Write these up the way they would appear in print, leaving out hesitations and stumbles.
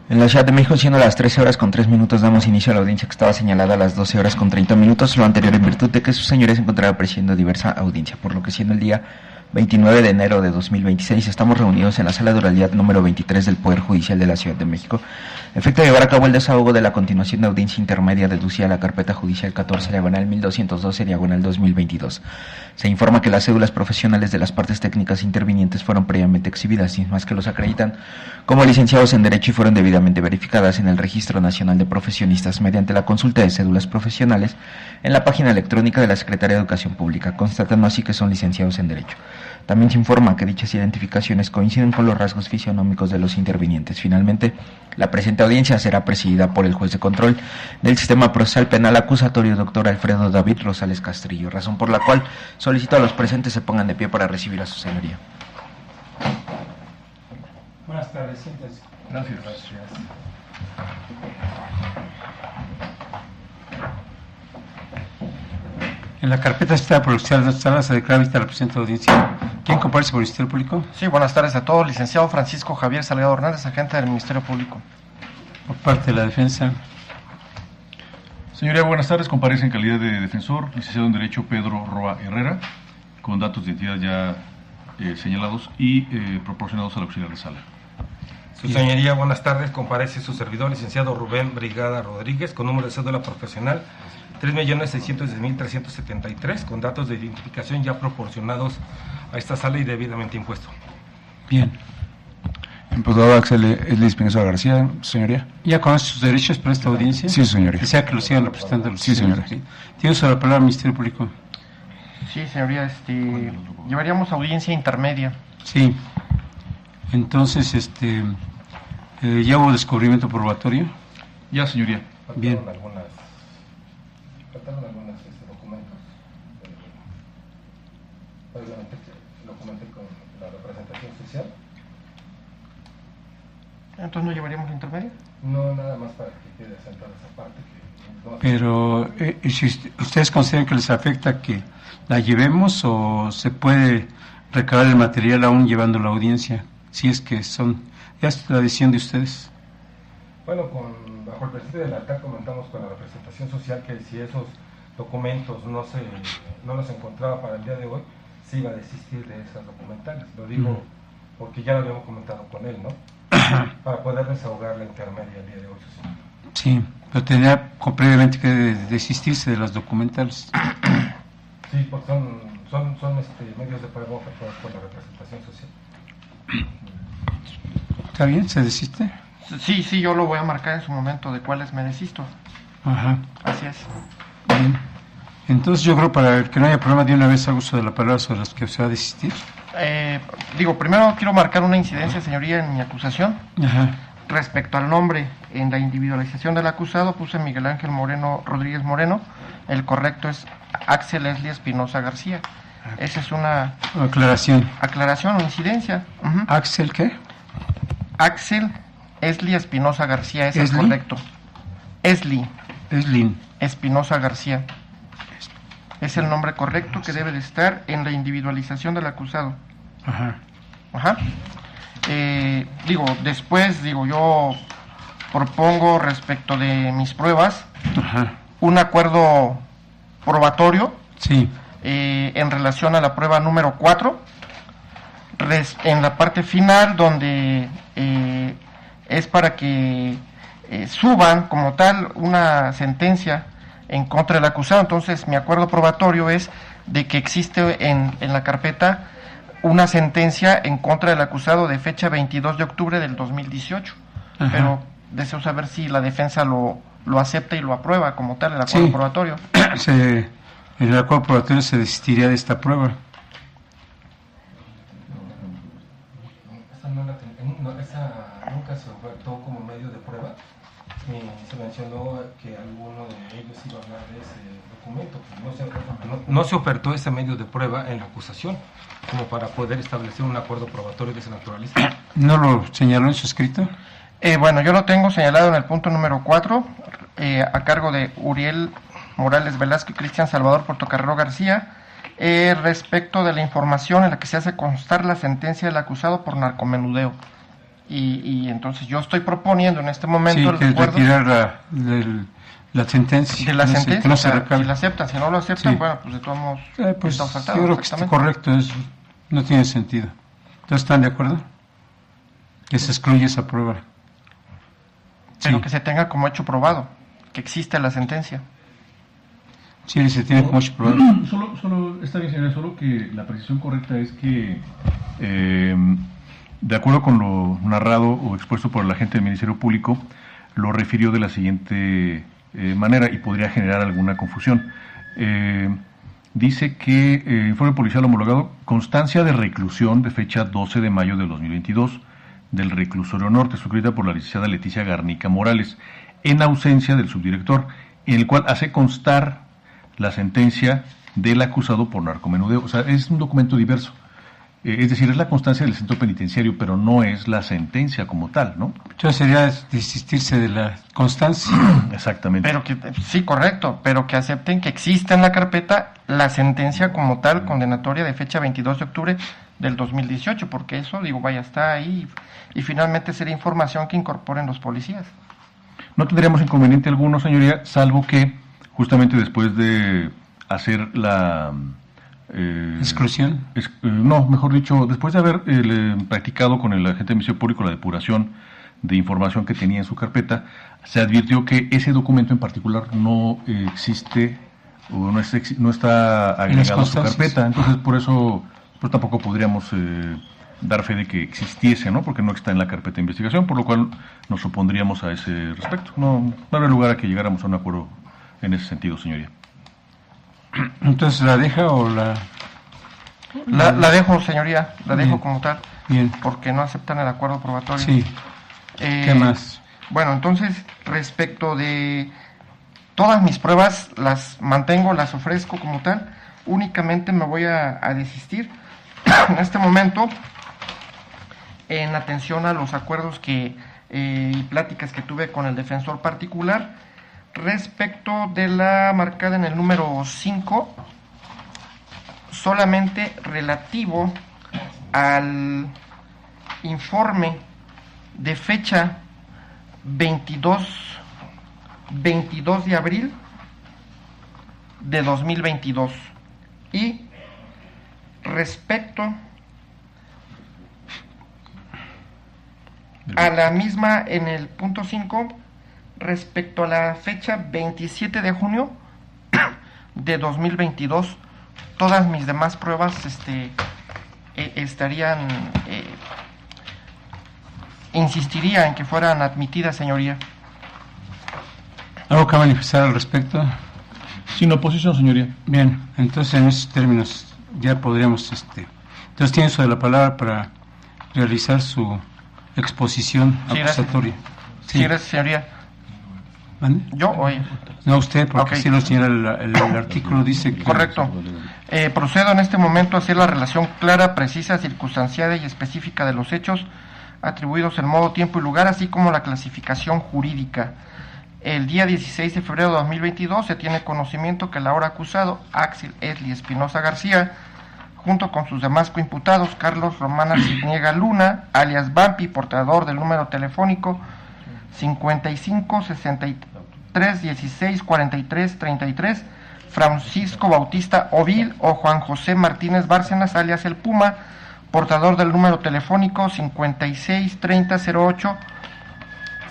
En la Ciudad de México, siendo las 13 horas con 3 minutos, damos inicio a la audiencia que estaba señalada a las 12 horas con 30 minutos, lo anterior en virtud de que sus señores se encontraba presidiendo diversa audiencia, por lo que siendo el día 29 de enero de 2026, estamos reunidos en la sala de oralidad número 23 del Poder Judicial de la Ciudad de México, efecto de llevar a cabo el desahogo de la continuación de audiencia intermedia deducida a la carpeta judicial 14/1212/2022. Se informa que las cédulas profesionales de las partes técnicas intervinientes fueron previamente exhibidas, sin más que los acreditan como licenciados en Derecho y fueron debidamente verificadas en el Registro Nacional de Profesionistas mediante la consulta de cédulas profesionales en la página electrónica de la Secretaría de Educación Pública, constatando así que son licenciados en Derecho. También se informa que dichas identificaciones coinciden con los rasgos fisionómicos de los intervinientes. Finalmente, la presente audiencia será presidida por el juez de control del Sistema Procesal Penal acusatorio, doctor Alfredo David Rosales Castrillo, razón por la cual solicito a los presentes se pongan de pie para recibir a su señoría. Buenas tardes, siéntese. Gracias. En la carpeta citada por el oficial de sala se declara vista la presente audiencia. ¿Quién comparece por el Ministerio Público? Sí, buenas tardes a todos. Licenciado Francisco Javier Salgado Hernández, agente del Ministerio Público. Por parte de la defensa. Señoría, buenas tardes. Comparece en calidad de defensor, licenciado en Derecho Pedro Roa Herrera, con datos de identidad ya señalados y proporcionados al auxiliar de sala. Su señoría, buenas tardes. Comparece su servidor, licenciado Rubén Brigada Rodríguez, con número de cédula profesional 3.610.373, con datos de identificación ya proporcionados a esta sala y debidamente impuesto. Bien. Imputado Axel Esli Espinosa García, señoría. ¿Ya conoce sus derechos para esta audiencia? Sí, señoría. Desea que lo sigan representando los Sí, señora. Tiene usted la palabra, Ministerio Público. Sí, señoría, llevaríamos audiencia intermedia. Sí. Entonces, ¿ya hubo descubrimiento probatorio? Ya, señoría. Bien. Faltaron algunos documentos. Obviamente lo comenté con la representación social. Entonces, ¿no llevaríamos intermedia? No, nada más para que quede asentada esa parte. Pero, si ¿ustedes consideran que les afecta que la llevemos o se puede recabar el material aún llevando la audiencia? Si es que son, ya es la decisión de ustedes. Bueno, bajo el principio del altar comentamos con la representación social que si esos documentos no los encontraba para el día de hoy, se iba a desistir de esas documentales. Lo digo porque ya lo habíamos comentado con él, ¿no? Para poder desahogar la intermedia el día de hoy, señor. Sí, pero tenía previamente que desistirse de las documentales. Sí, porque son medios de prueba ofertados por la representación social. ¿Está bien? ¿Se desiste? Sí, yo lo voy a marcar en su momento de cuáles me desisto. Ajá. Así es. Bien. Entonces yo creo para que no haya problema de una vez hago uso de la palabra sobre las que se va a desistir. Primero quiero marcar una incidencia, señoría, en mi acusación. Ajá. Respecto al nombre, en la individualización del acusado puse Miguel Ángel Moreno Rodríguez Moreno. El correcto es Axel Esli Espinosa García. Esa es una aclaración o incidencia. ¿Axel qué? Axel Esli Espinosa García, ese es ¿Esli? correcto. Eslin Espinosa García. Es el nombre correcto que debe de estar en la individualización del acusado. Ajá. Después yo propongo respecto de mis pruebas un acuerdo probatorio. Sí. En relación a la prueba número 4, en la parte final donde es para que suban como tal una sentencia en contra del acusado. Entonces mi acuerdo probatorio es de que existe en la carpeta una sentencia en contra del acusado de fecha 22 de octubre del 2018. Ajá. Pero deseo saber si la defensa lo acepta y lo aprueba como tal el acuerdo probatorio. En el acuerdo probatorio se desistiría de esta prueba. Esa nunca se ofertó como medio de prueba. Se mencionó que alguno de ellos iba a hablar de ese documento. No se ofertó ese medio de prueba en la acusación como para poder establecer un acuerdo probatorio de esa naturaleza. ¿No lo señaló en su escrito? Yo lo tengo señalado en el punto número 4, a cargo de Uriel Morales Velasco y Cristian Salvador Portocarrero García, respecto de la información en la que se hace constar la sentencia del acusado por narcomenudeo. y entonces yo estoy proponiendo en este momento Sí, el que recuerdo retirar la sentencia. de la sentencia, que no o se sea, recabe. si la aceptan, si no lo aceptan, Sí. bueno, pues de todos modos Pues está yo ofertado, creo que está exactamente. correcto, no tiene sentido. ¿Entonces están de acuerdo? Que se excluye esa prueba. Pero Sí. que se tenga como hecho probado, que existe la sentencia. Sí, se tiene como hecho probado. Solo está bien, señora, solo que la precisión correcta es que, de acuerdo con lo narrado o expuesto por el agente del Ministerio Público, lo refirió de la siguiente manera y podría generar alguna confusión. Dice que informe policial homologado, constancia de reclusión de fecha 12 de mayo del 2022 del reclusorio norte, suscrita por la licenciada Leticia Garnica Morales, en ausencia del subdirector, en el cual hace constar la sentencia del acusado por narcomenudeo. O sea, es un documento diverso. Es decir, es la constancia del centro penitenciario, pero no es la sentencia como tal, ¿no? Entonces sería desistirse de la constancia. Exactamente. Pero que, sí, correcto, pero que acepten que exista en la carpeta la sentencia como tal condenatoria de fecha 22 de octubre del 2018, porque eso, digo, vaya, está ahí y finalmente sería información que incorporen los policías. No tendríamos inconveniente alguno, señoría, salvo que justamente después de hacer la... ¿Exclusión? No, mejor dicho, después de haber practicado con el agente del Ministerio Público la depuración de información que tenía en su carpeta, se advirtió que ese documento en particular no existe o no está agregado a su carpeta. Entonces, por eso pues tampoco podríamos dar fe de que existiese, ¿no? Porque no está en la carpeta de investigación, por lo cual nos opondríamos a ese respecto. No habrá lugar a que llegáramos a un acuerdo en ese sentido, señoría. Entonces, ¿la deja o la...? La dejo, señoría, la dejo Bien. como tal, Bien, porque no aceptan el acuerdo probatorio. sí. ¿Qué más? Bueno, entonces, respecto de todas mis pruebas, las mantengo, las ofrezco como tal, únicamente me voy a desistir en este momento en atención a los acuerdos y pláticas que tuve con el defensor particular respecto de la marcada en el número 5, solamente relativo al informe de fecha 22 de abril de 2022 y respecto a la misma en el punto 5, respecto a la fecha 27 de junio de 2022, todas mis demás pruebas estarían, insistiría en que fueran admitidas, señoría. ¿Algo que manifestar al respecto? Sin oposición, señoría. Bien, entonces en esos términos ya podríamos, entonces tiene uso de la palabra para realizar su exposición Sí, acusatoria. Sí, gracias, señoría. ¿Mande? Yo, oye. No usted, porque Ok. sí lo señala el artículo, dice que... Correcto. Procedo en este momento a hacer la relación clara, precisa, circunstanciada y específica de los hechos atribuidos en modo, tiempo y lugar, así como la clasificación jurídica. El día 16 de febrero de 2022 se tiene conocimiento que el ahora acusado, Axel Esli Espinosa García, junto con sus demás coimputados, Carlos Romana Cisniega Luna, alias Bampi, portador del número telefónico 55 63 16 43 33, Francisco Bautista Ovil o Juan José Martínez Bárcenas, alias El Puma, portador del número telefónico 56 30 08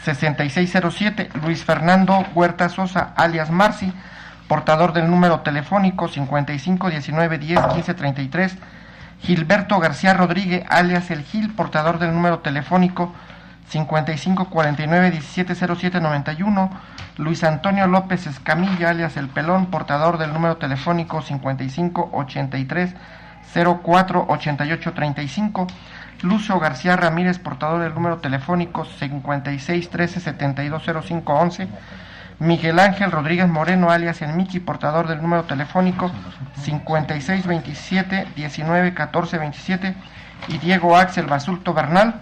6607, Luis Fernando Huerta Sosa, alias Marci, portador del número telefónico 55 19 10 15 33, Gilberto García Rodríguez, alias El Gil, portador del número telefónico 55 49 17 07 91, Luis Antonio López Escamilla, alias El Pelón, portador del número telefónico 55 83 04 88 35, Lucio García Ramírez, portador del número telefónico 56 13 72 05 11, Miguel Ángel Rodríguez Moreno, alias El Michi, portador del número telefónico 56 27 19 14 27, y Diego Axel Basulto Bernal,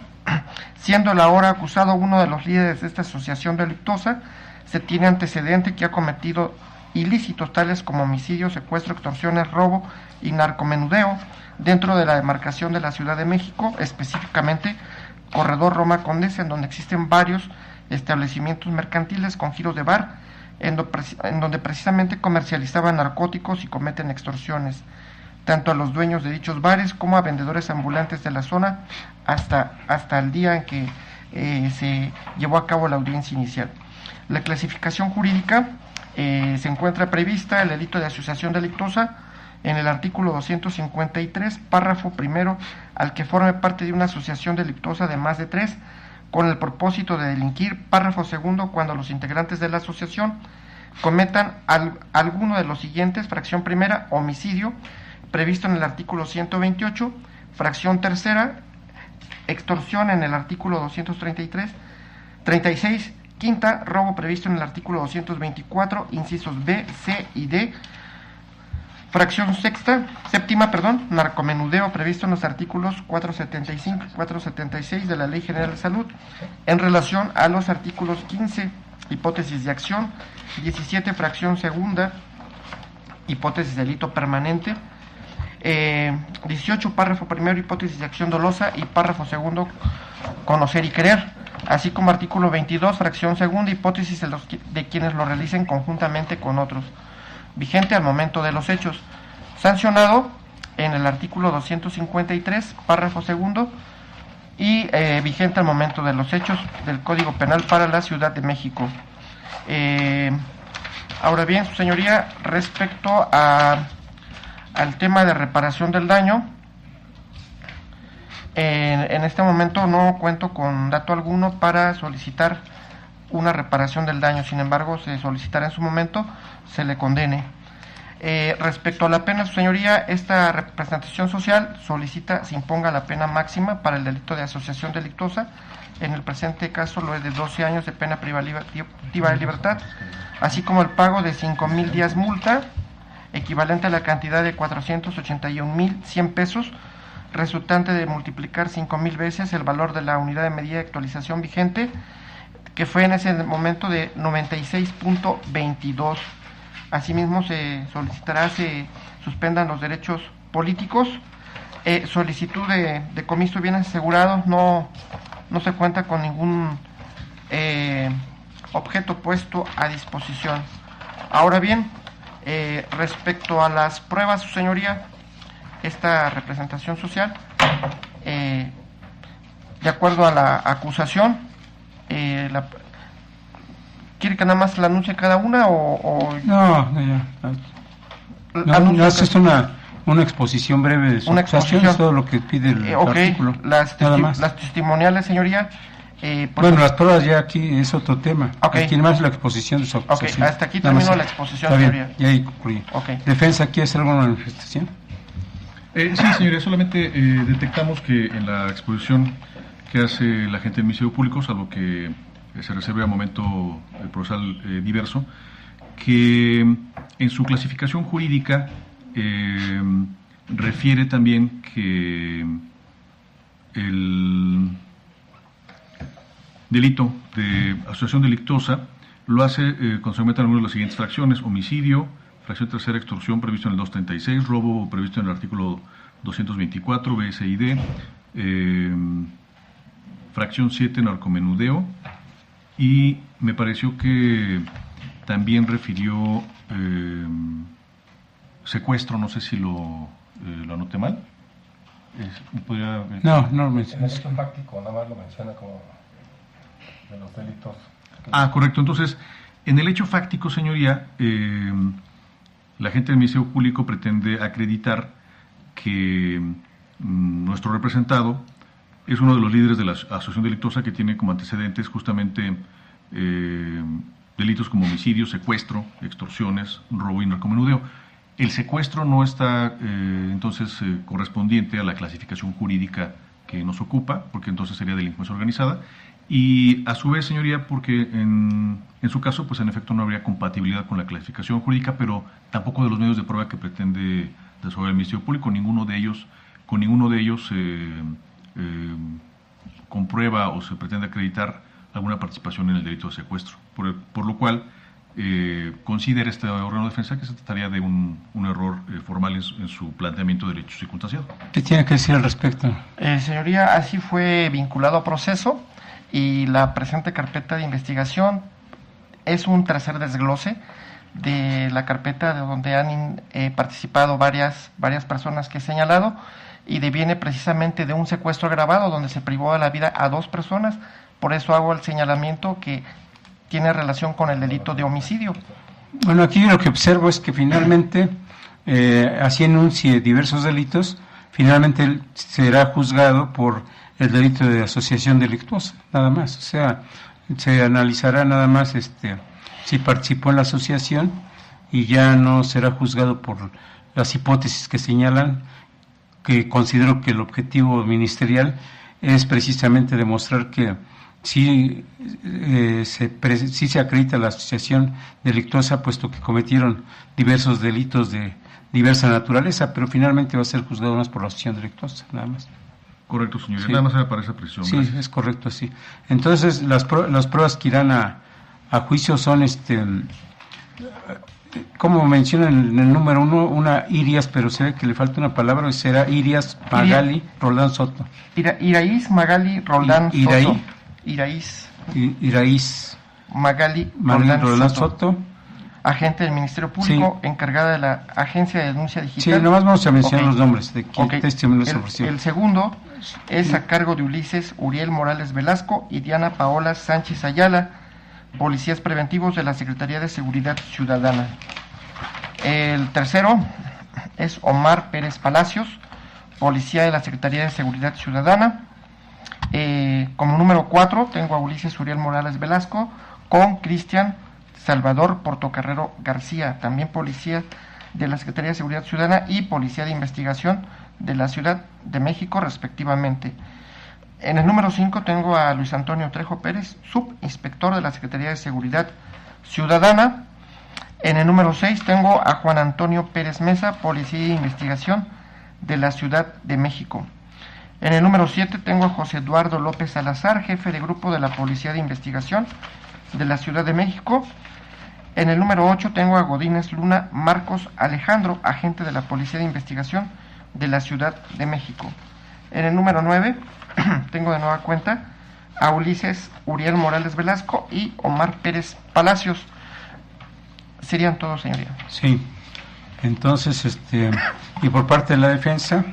siendo el ahora acusado uno de los líderes de esta asociación delictuosa. Se tiene antecedente que ha cometido ilícitos tales como homicidio, secuestro, extorsiones, robo y narcomenudeo dentro de la demarcación de la Ciudad de México, específicamente Corredor Roma Condesa, en donde existen varios establecimientos mercantiles con giros de bar, en donde precisamente comercializaban narcóticos y cometen extorsiones, tanto a los dueños de dichos bares como a vendedores ambulantes de la zona, hasta el día en que se llevó a cabo la audiencia inicial. La clasificación jurídica se encuentra prevista el delito de asociación delictuosa en el artículo 253, párrafo primero, al que forme parte de una asociación delictuosa de más de 3, con el propósito de delinquir, párrafo segundo, cuando los integrantes de la asociación cometan alguno de los siguientes: fracción primera, homicidio, previsto en el artículo 128, fracción tercera, extorsión en el artículo 236, quinta, robo previsto en el artículo 224, incisos B, C y D, fracción séptima, narcomenudeo previsto en los artículos 475 y 476 de la Ley General de Salud, en relación a los artículos 15, hipótesis de acción, 17, fracción segunda, hipótesis de delito permanente, 18, párrafo primero, hipótesis de acción dolosa, y párrafo segundo, conocer y querer, así como artículo 22, fracción segunda, hipótesis de quienes lo realicen conjuntamente con otros, vigente al momento de los hechos, sancionado en el artículo 253, párrafo segundo, y vigente al momento de los hechos del Código Penal para la Ciudad de México. Ahora bien, su señoría, respecto al tema de reparación del daño, en este momento no cuento con dato alguno para solicitar una reparación del daño, sin embargo se solicitará en su momento se le condene. Respecto a la pena, su señoría, esta representación social solicita se imponga la pena máxima para el delito de asociación delictuosa. En el presente caso lo es de 12 años de pena privativa de libertad, así como el pago de 5,000 días multa, equivalente a la cantidad de 481,100 pesos, resultante de multiplicar 5,000 veces el valor de la unidad de medida de actualización vigente, que fue en ese momento de 96.22. Asimismo, se solicitará se suspendan los derechos políticos. Solicitud de decomiso de bienes asegurados, no se cuenta con ningún objeto puesto a disposición. Ahora bien, respecto a las pruebas, su señoría, esta representación social, de acuerdo a la acusación, ¿quiere que nada más la anuncie cada una o...? No, es una exposición breve de su acusación, es todo lo que pide el artículo. Las testimoniales, señoría. Bueno, las pruebas ya aquí es otro tema. Aquí más la exposición de su acusación. Hasta aquí termino la exposición, señoría. Y ahí concluye. ¿Defensa quiere hacer alguna manifestación? Sí, señoría, solamente detectamos que en la exposición que hace la gente del Ministerio Público, salvo que se reserve a momento procesal diverso, que en su clasificación jurídica refiere también que el delito de asociación delictuosa lo hace cuando se cometen algunas de las siguientes fracciones: homicidio, fracción tercera, extorsión previsto en el 236, robo previsto en el artículo 224, B, C y D, fracción 7, narcomenudeo, y me pareció que también refirió secuestro, no sé si lo anoté mal. No lo mencioné. En el hecho fáctico, nada más lo menciona como de los delitos. Correcto. Entonces, en el hecho fáctico, señoría, la gente del Ministerio Público pretende acreditar que nuestro representado es uno de los líderes de la asociación delictuosa que tiene como antecedentes justamente delitos como homicidio, secuestro, extorsiones, robo y narcomenudeo. El secuestro no está entonces correspondiente a la clasificación jurídica que nos ocupa, porque entonces sería delincuencia organizada, y a su vez, señoría, porque en su caso, pues en efecto no habría compatibilidad con la clasificación jurídica, pero tampoco de los medios de prueba que pretende desarrollar el Ministerio Público. Con ninguno de ellos comprueba o se pretende acreditar alguna participación en el delito de secuestro, por lo cual considera este órgano de defensa que se trataría de un error formal en su planteamiento de derecho circunstanciado. ¿Qué tiene que decir al respecto? Señoría, así fue vinculado a proceso y la presente carpeta de investigación es un tercer desglose de la carpeta de donde han participado varias personas que he señalado, y deviene precisamente de un secuestro agravado donde se privó de la vida a 2 personas. Por eso hago el señalamiento que tiene relación con el delito de homicidio. Bueno, aquí lo que observo es que finalmente, así enuncie diversos delitos, finalmente él será juzgado por el delito de asociación delictuosa, nada más. O sea, se analizará nada más si participó en la asociación y ya no será juzgado por las hipótesis que señalan, que considero que el objetivo ministerial es precisamente demostrar que sí se acredita la asociación delictuosa, puesto que cometieron diversos delitos de diversa naturaleza, pero finalmente va a ser juzgado más por la asociación delictuosa, nada más. Correcto, señoría. Sí. Nada más era para esa precisión. Sí, Gracias. es correcto, sí. Entonces, las pruebas que irán a juicio son, como mencionan en el número 1, una Irias, pero se ve que le falta una palabra, y será Irias Magali Roldán Soto. Iraíz Magali Roldán Iraí. Soto. Iraíz Magali Roldán Soto. Agente del Ministerio Público, encargada de la Agencia de Denuncia Digital. Sí, nomás vamos a mencionar Ok. los nombres de quién testimonio se ofreció. El segundo es a cargo de Ulises Uriel Morales Velasco y Diana Paola Sánchez Ayala, policías preventivos de la Secretaría de Seguridad Ciudadana. El tercero es Omar Pérez Palacios, policía de la Secretaría de Seguridad Ciudadana. Como número 4 tengo a Ulises Uriel Morales Velasco con Cristian Salvador Portocarrero García, también policía de la Secretaría de Seguridad Ciudadana y Policía de Investigación de la Ciudad de México, respectivamente. En el número 5 tengo a Luis Antonio Trejo Pérez, subinspector de la Secretaría de Seguridad Ciudadana. En el número 6 tengo a Juan Antonio Pérez Mesa, Policía de Investigación de la Ciudad de México. En el número 7 tengo a José Eduardo López Salazar, jefe de grupo de la Policía de Investigación de la Ciudad de México. En el número 8 tengo a Godínez Luna Marcos Alejandro, agente de la Policía de Investigación de la Ciudad de México. En el número 9 tengo de nueva cuenta a Ulises Uriel Morales Velasco y Omar Pérez Palacios. Serían todos, señoría. Sí. Entonces, y por parte de la defensa,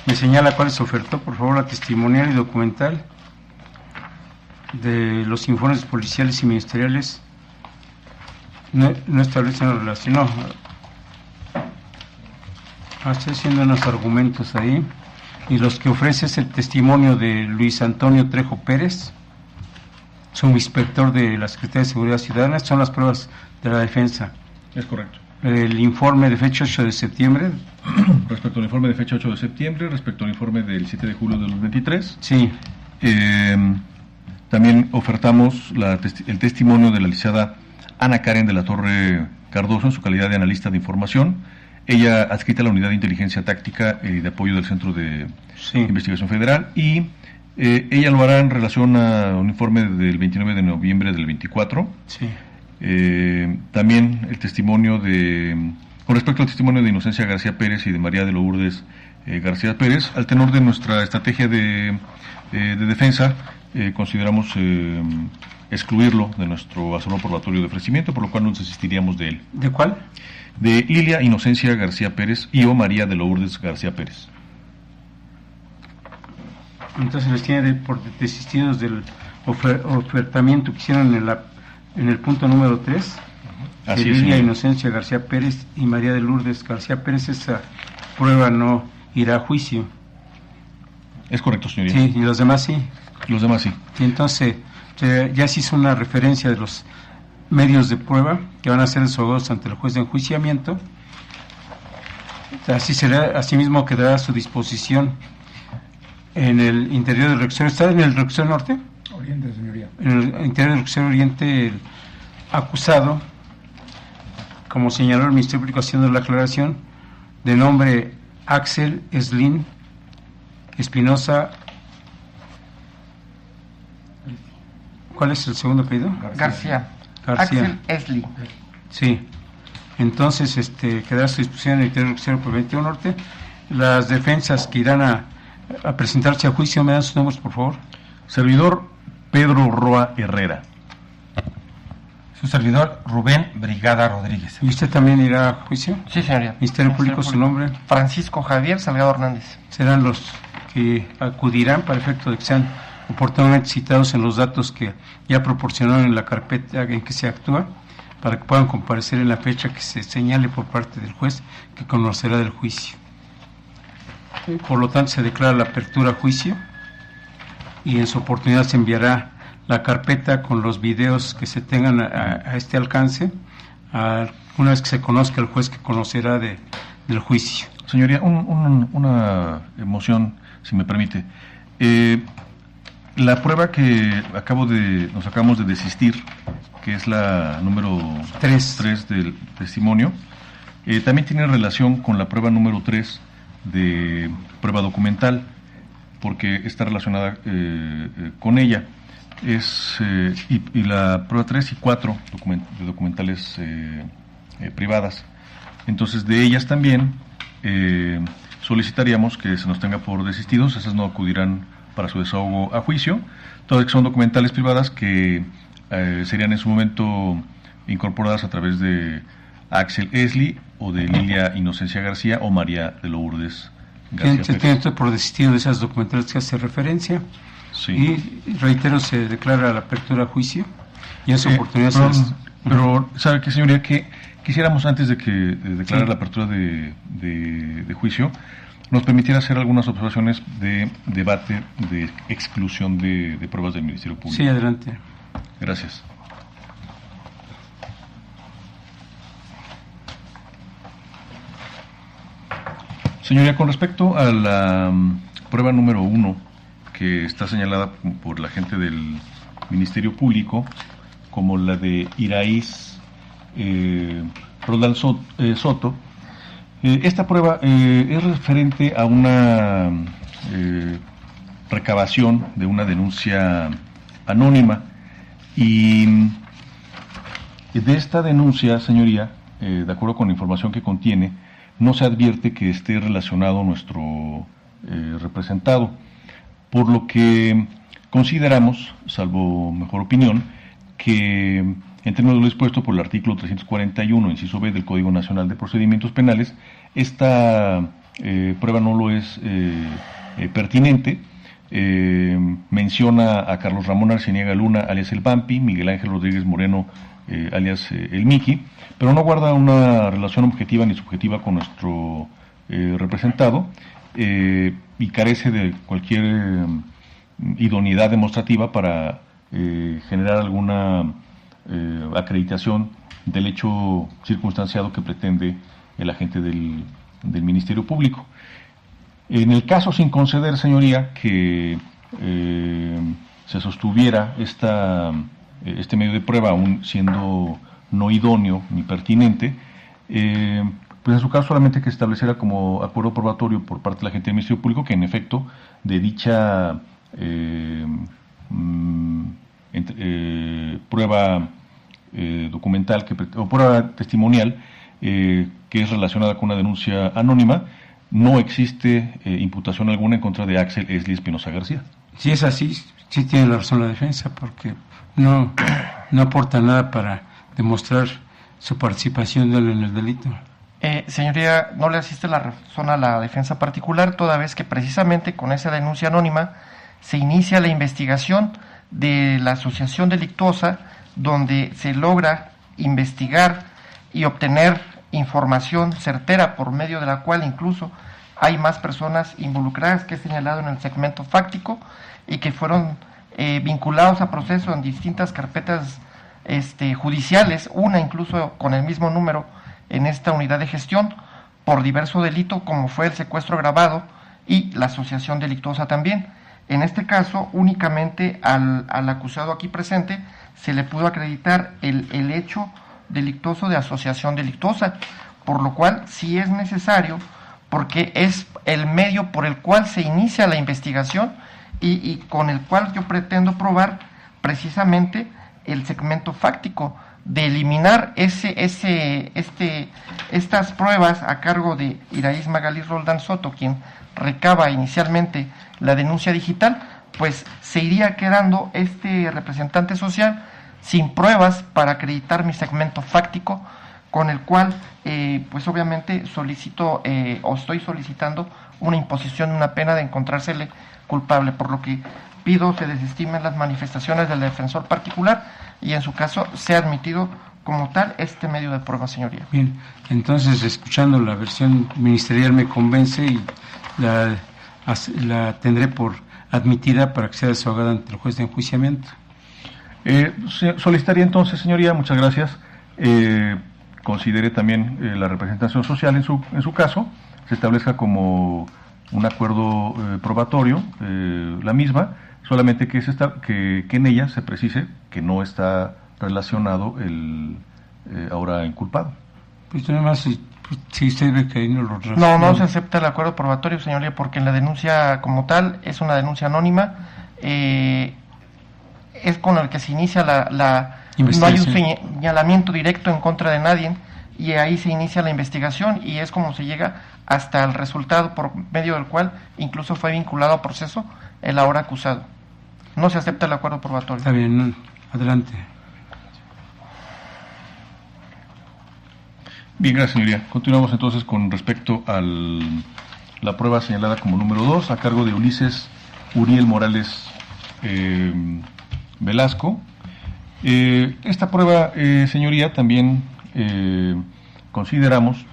me señala cuál se ofertó, por favor, la testimonial y documental de los informes policiales y ministeriales. No establecen una relación, no. Estoy haciendo unos argumentos ahí. Y los que ofrece es el testimonio de Luis Antonio Trejo Pérez, subinspector de la Secretaría de Seguridad Ciudadana. Son las pruebas de la defensa. Es correcto. El informe de fecha 8 de septiembre. Respecto al informe de fecha 8 de septiembre, respecto al informe del 7 de julio de 2023. Sí. También ofertamos el testimonio de la licenciada Ana Karen de la Torre Cardoso en su calidad de analista de información. Ella adscrita a la Unidad de Inteligencia Táctica y de Apoyo del Centro de Investigación Federal, y ella lo hará en relación a un informe del 29 de noviembre del 24. Sí. También el testimonio con respecto al testimonio de Inocencia García Pérez y de María de Lourdes García Pérez, al tenor de nuestra estrategia de defensa, consideramos excluirlo de nuestro asono probatorio de ofrecimiento, por lo cual no nos desistiríamos de él. ¿De cuál? De Lilia Inocencia García Pérez y o María de Lourdes García Pérez. Entonces les tiene por desistidos del ofertamiento que hicieron en el punto número 3. Así de es, Lilia señor. Inocencia García Pérez y María de Lourdes García Pérez. Esa prueba no irá a juicio. Es correcto, señoría. Sí, y los demás sí. Los demás sí. Y entonces ya se hizo una referencia de los medios de prueba que van a ser desahogados ante el juez de enjuiciamiento. Asimismo quedará a su disposición en el interior del reclusorio. ¿Está en el reclusorio norte? Oriente, señoría. En el interior del reclusorio oriente, el acusado, como señaló el Ministerio Público haciendo la aclaración, de nombre Axel Slin Espinosa. ¿Cuál es el segundo apellido? García. García. Axel Esli. Sí. Entonces, quedará a su disposición el interior por 21 Norte. Las defensas que irán a presentarse a juicio, ¿me dan sus nombres, por favor? Servidor Pedro Roa Herrera. Su servidor, Rubén Brigada Rodríguez. ¿Y usted también irá a juicio? Sí, señoría. Ministerio Público, su nombre. Francisco Javier Salgado Hernández. Serán los que acudirán para efecto de que sean oportunamente citados en los datos que ya proporcionaron en la carpeta en que se actúa, para que puedan comparecer en la fecha que se señale por parte del juez que conocerá del juicio. Por lo tanto, se declara la apertura a juicio y en su oportunidad se enviará la carpeta con los videos que se tengan a este alcance, una vez que se conozca el juez que conocerá del juicio. Señoría, una emoción, si me permite. La prueba que nos acabamos de desistir, que es la número 3 del testimonio, también tiene relación con la prueba número 3 de prueba documental, porque está relacionada con ella. Y la prueba 3 y 4 de documentales privadas. Entonces, de ellas también solicitaríamos que se nos tenga por desistidos. Esas no acudirán para su desahogo a juicio, todas que son documentales privadas que serían en su momento incorporadas a través de Axel Esli o de Lilia Inocencia García o María de Lourdes García. Se tiene por desistido de esas documentales que hace referencia. Sí. Y reitero, se declara la apertura a juicio y en su oportunidad pero ¿sabe qué, señoría? Que quisiéramos, antes de declarar la apertura de juicio, nos permitiera hacer algunas observaciones de debate de exclusión de pruebas del Ministerio Público. Sí, adelante. Gracias. Señoría, con respecto a la prueba número 1, que está señalada por la gente del Ministerio Público como la de Iraíz Roldán Soto, esta prueba es referente a una recabación de una denuncia anónima, y de esta denuncia, señoría, de acuerdo con la información que contiene, no se advierte que esté relacionado nuestro representado, por lo que consideramos, salvo mejor opinión, que en términos de lo dispuesto por el artículo 341, inciso B del Código Nacional de Procedimientos Penales, esta prueba no lo es pertinente. Menciona a Carlos Ramón Arciniega Luna, alias el Vampi, Miguel Ángel Rodríguez Moreno, alias el Miki, pero no guarda una relación objetiva ni subjetiva con nuestro representado, y carece de cualquier idoneidad demostrativa para generar alguna acreditación del hecho circunstanciado que pretende el agente del Ministerio Público. En el caso, sin conceder, señoría, que se sostuviera este medio de prueba aún siendo no idóneo ni pertinente, pues en su caso solamente hay que establecerá como acuerdo probatorio por parte de la gente del Ministerio Público que en efecto de dicha prueba documental o prueba testimonial que es relacionada con una denuncia anónima, no existe imputación alguna en contra de Axel Esli Espinosa García. Si es así, sí tiene la razón la defensa, porque no aporta nada para demostrar su participación en el delito. Señoría, no le asiste la razón a la defensa particular, toda vez que precisamente con esa denuncia anónima se inicia la investigación de la asociación delictuosa, donde se logra investigar y obtener información certera por medio de la cual incluso hay más personas involucradas que he señalado en el segmento fáctico y que fueron vinculados a proceso en distintas carpetas judiciales, una incluso con el mismo número en esta unidad de gestión por diverso delito como fue el secuestro agravado y la asociación delictuosa también. En este caso, únicamente al acusado aquí presente se le pudo acreditar el hecho delictuoso de asociación delictuosa, por lo cual sí es necesario, porque es el medio por el cual se inicia la investigación y con el cual yo pretendo probar precisamente el segmento fáctico, de eliminar estas pruebas a cargo de Iraíz Magalí Roldán Soto, quien recaba inicialmente la denuncia digital, pues se iría quedando este representante social sin pruebas para acreditar mi segmento fáctico, con el cual pues obviamente solicito o estoy solicitando una imposición de una pena de encontrársele culpable, por lo que pido se desestimen las manifestaciones del defensor particular y en su caso sea admitido como tal este medio de prueba, señoría. Bien, entonces escuchando la versión ministerial me convence y la tendré por admitida para que sea desahogada ante el juez de enjuiciamiento. Solicitaría entonces, señoría, muchas gracias, considere también la representación social en su caso, se establezca como un acuerdo probatorio la misma, solamente que en ella se precise que no está relacionado el ahora inculpado. Pues nada más, si usted ve que ahí no lo No se acepta el acuerdo probatorio, señoría, porque en la denuncia como tal es una denuncia anónima, es con el que se inicia no hay un señalamiento directo en contra de nadie, y ahí se inicia la investigación y es como se llega hasta el resultado por medio del cual incluso fue vinculado a proceso el ahora acusado. No se acepta el acuerdo probatorio. Está bien, adelante. Bien, gracias, señoría. Continuamos entonces con respecto a la prueba señalada como número 2, a cargo de Ulises Uriel Morales Velasco. Esta prueba, señoría, también consideramos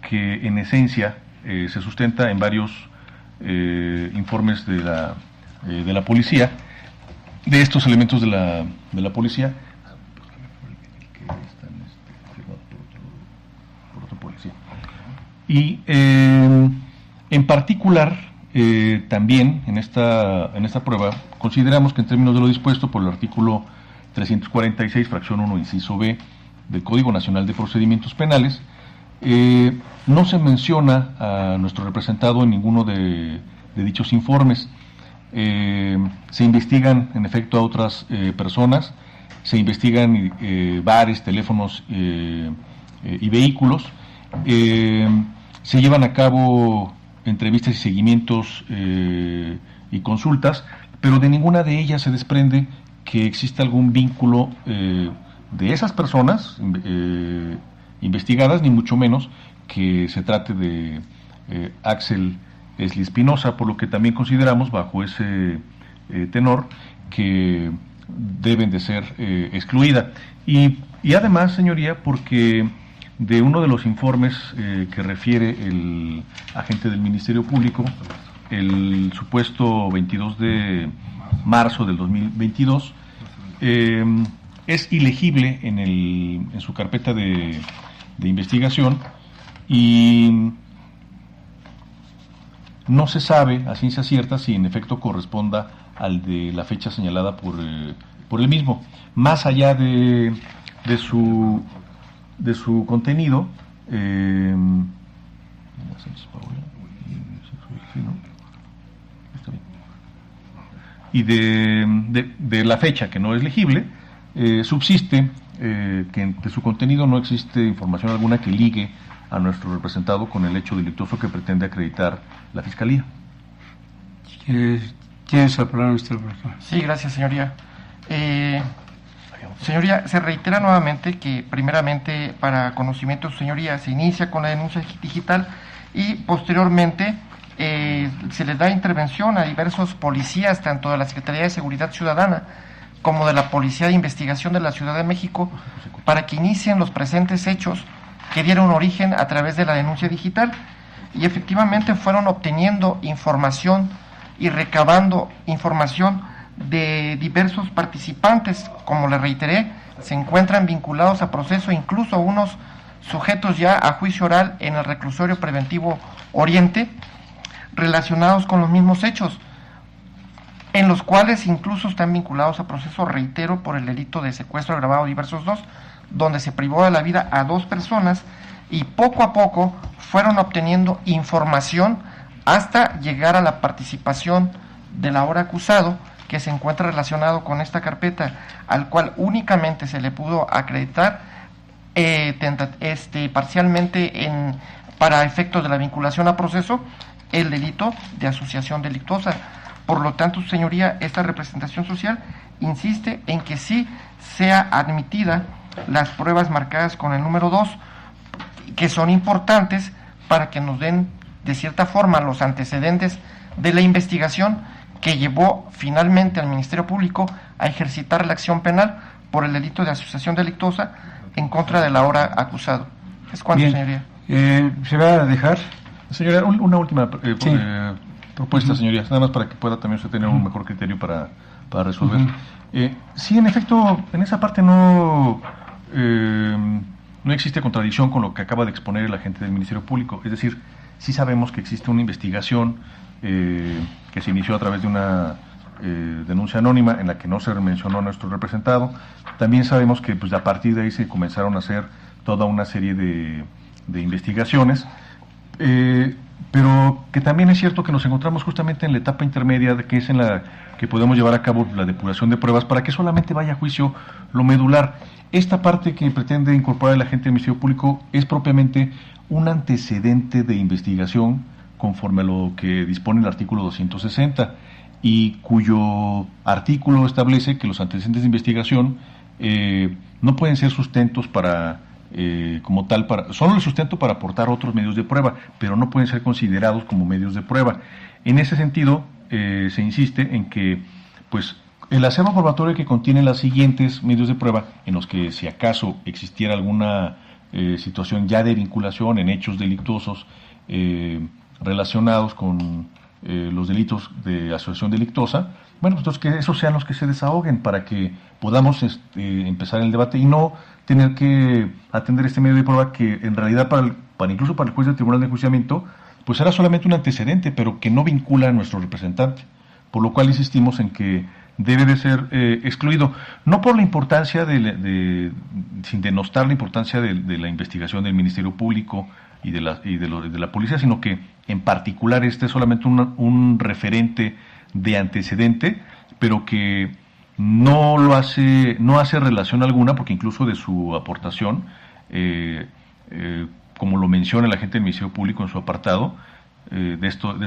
que en esencia se sustenta en varios informes de la policía, de estos elementos de la policía, y en particular también en esta prueba consideramos que en términos de lo dispuesto por el artículo 346, fracción 1, inciso B del Código Nacional de Procedimientos Penales, no se menciona a nuestro representado en ninguno de dichos informes. Se investigan en efecto a otras personas, se investigan bares, teléfonos y vehículos, se llevan a cabo entrevistas y seguimientos y consultas, pero de ninguna de ellas se desprende que exista algún vínculo de esas personas investigadas, ni mucho menos que se trate de Axel Esli Espinosa, por lo que también consideramos bajo ese tenor que deben de ser excluidas. Y además, señoría, porque de uno de los informes que refiere el agente del Ministerio Público, el supuesto 22 de marzo del 2022, es ilegible en su carpeta de investigación y no se sabe a ciencia cierta si en efecto corresponda al de la fecha señalada por el mismo. Más allá de su contenido, y de la fecha que no es legible, subsiste que de su contenido no existe información alguna que ligue a nuestro representado con el hecho delictuoso que pretende acreditar la Fiscalía. ¿Tiene su palabra, Mr. Profesor? Sí, gracias, señoría. Señoría, se reitera nuevamente que primeramente para conocimiento de su señoría se inicia con la denuncia digital y posteriormente se les da intervención a diversos policías, tanto de la Secretaría de Seguridad Ciudadana como de la Policía de Investigación de la Ciudad de México, para que inicien los presentes hechos que dieron origen a través de la denuncia digital, y efectivamente fueron obteniendo información y recabando información de diversos participantes. Como le reiteré, se encuentran vinculados a proceso, incluso unos sujetos ya a juicio oral en el reclusorio preventivo Oriente, relacionados con los mismos hechos, en los cuales incluso están vinculados a proceso, reitero, por el delito de secuestro agravado diversos 2, donde se privó de la vida a 2 personas, y poco a poco fueron obteniendo información hasta llegar a la participación del ahora acusado, que se encuentra relacionado con esta carpeta, al cual únicamente se le pudo acreditar parcialmente para efectos de la vinculación a proceso, el delito de asociación delictuosa. Por lo tanto, señoría, esta representación social insiste en que sí sea admitida las pruebas marcadas con el número 2, que son importantes para que nos den de cierta forma los antecedentes de la investigación que llevó finalmente al Ministerio Público a ejercitar la acción penal por el delito de asociación delictuosa en contra del ahora acusado. ¿Es cuánto, Bien. señoría? ¿Se va a dejar? Señoría, una última Sí. propuesta, señoría, nada más para que pueda también usted tener un mejor criterio para resolver. Sí, en efecto, en esa parte no existe contradicción con lo que acaba de exponer el agente del Ministerio Público. Es decir, sí sabemos que existe una investigación que se inició a través de una denuncia anónima en la que no se mencionó a nuestro representado. También sabemos que pues, a partir de ahí se comenzaron a hacer toda una serie de investigaciones, pero que también es cierto que nos encontramos justamente en la etapa intermedia, que es en la que podemos llevar a cabo la depuración de pruebas para que solamente vaya a juicio lo medular. Esta parte que pretende incorporar el agente del Ministerio Público es propiamente un antecedente de investigación conforme a lo que dispone el artículo 260 y cuyo artículo establece que los antecedentes de investigación no pueden ser sustentos para como tal, solo el sustento para aportar otros medios de prueba, pero no pueden ser considerados como medios de prueba. En ese sentido, se insiste en que pues el acervo probatorio que contiene los siguientes medios de prueba, en los que si acaso existiera alguna situación ya de vinculación en hechos delictuosos relacionados con los delitos de asociación delictuosa, bueno, pues entonces que esos sean los que se desahoguen para que podamos empezar el debate y no tener que atender este medio de prueba que en realidad incluso para el juez del Tribunal de Enjuiciamiento pues era solamente un antecedente, pero que no vincula a nuestro representante, por lo cual insistimos en que debe de ser excluido, no por la importancia sin denostar la importancia de la investigación del Ministerio Público y de la policía, sino que en particular este es solamente un referente de antecedente, pero que no hace relación alguna, porque incluso de su aportación, como lo menciona el agente del Ministerio Público en su apartado de esto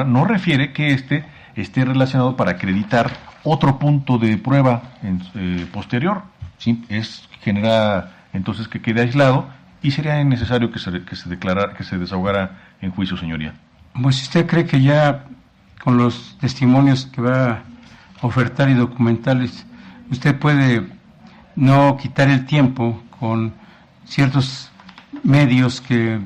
no refiere que esté relacionado para acreditar otro punto de prueba posterior. ¿Sí? Genera entonces que quede aislado y sería necesario que se desahogara en juicio, señoría. Pues si usted cree que ya con los testimonios que va a ofertar y documentales, usted puede no quitar el tiempo con ciertos medios que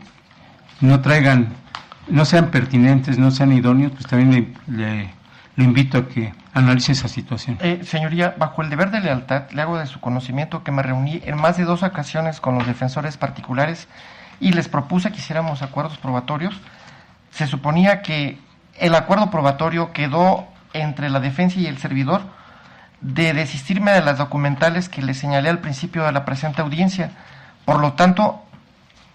no sean pertinentes, no sean idóneos, pues también le invito a que analice esa situación. Señoría, bajo el deber de lealtad, le hago de su conocimiento que me reuní en más de 2 ocasiones con los defensores particulares y les propuse que hiciéramos acuerdos probatorios. Se suponía que el acuerdo probatorio quedó entre la defensa y el servidor de desistirme de las documentales que le señalé al principio de la presente audiencia. Por lo tanto,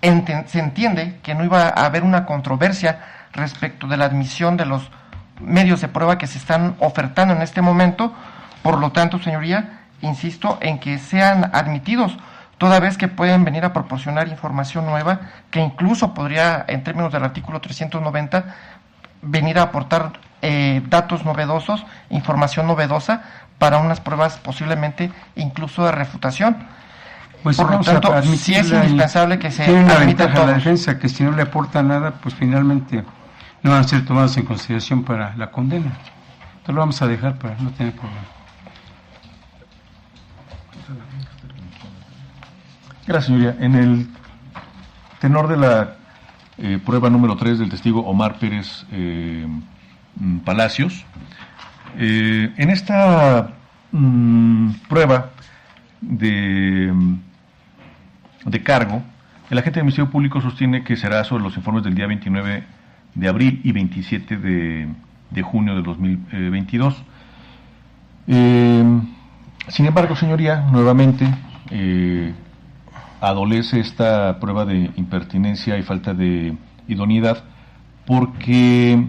se entiende que no iba a haber una controversia respecto de la admisión de los medios de prueba que se están ofertando en este momento. Por lo tanto, señoría, insisto en que sean admitidos, toda vez que pueden venir a proporcionar información nueva, que incluso podría, en términos del artículo 390, venir a aportar datos novedosos, información novedosa, para unas pruebas posiblemente incluso de refutación. Pues por lo tanto, sí es indispensable que se admita todo. La defensa, que si no le aporta nada, pues finalmente no van a ser tomados en consideración para la condena. Entonces lo vamos a dejar para no tener problema. Gracias, señoría. En el tenor de la prueba número 3 del testigo Omar Pérez Palacios, en esta prueba de cargo, el agente del Ministerio Público sostiene que será sobre los informes del día 29 de abril y 27 de junio de 2022. Sin embargo, señoría, nuevamente adolece esta prueba de impertinencia y falta de idoneidad, porque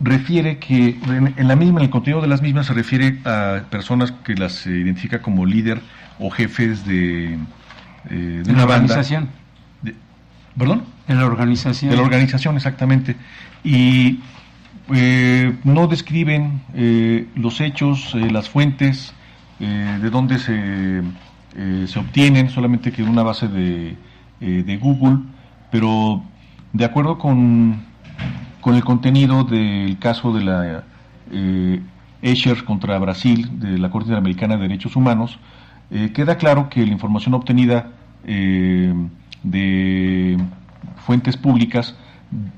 refiere que en la misma, en el contenido de las mismas se refiere a personas que las identifica como líder o jefes de una organización. ¿Perdón? De la organización. De la organización, exactamente. Y no describen los hechos, las fuentes, de dónde se obtienen, solamente que en una base de Google, pero de acuerdo con el contenido del caso de la Escher contra Brasil, de la Corte Interamericana de Derechos Humanos, queda claro que la información obtenida de fuentes públicas,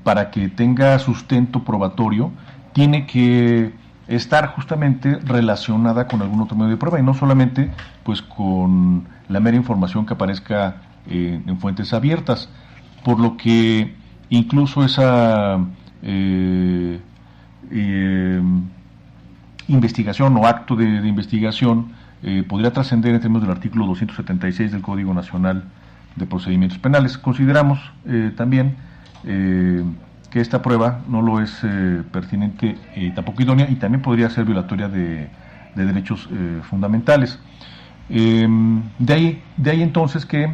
para que tenga sustento probatorio, tiene que estar justamente relacionada con algún otro medio de prueba y no solamente pues con la mera información que aparezca en fuentes abiertas, por lo que incluso esa investigación o acto de investigación podría trascender en términos del artículo 276 del Código Nacional de Procedimientos Penales. Consideramos también que esta prueba no lo es pertinente y tampoco idónea, y también podría ser violatoria de derechos fundamentales. De ahí entonces que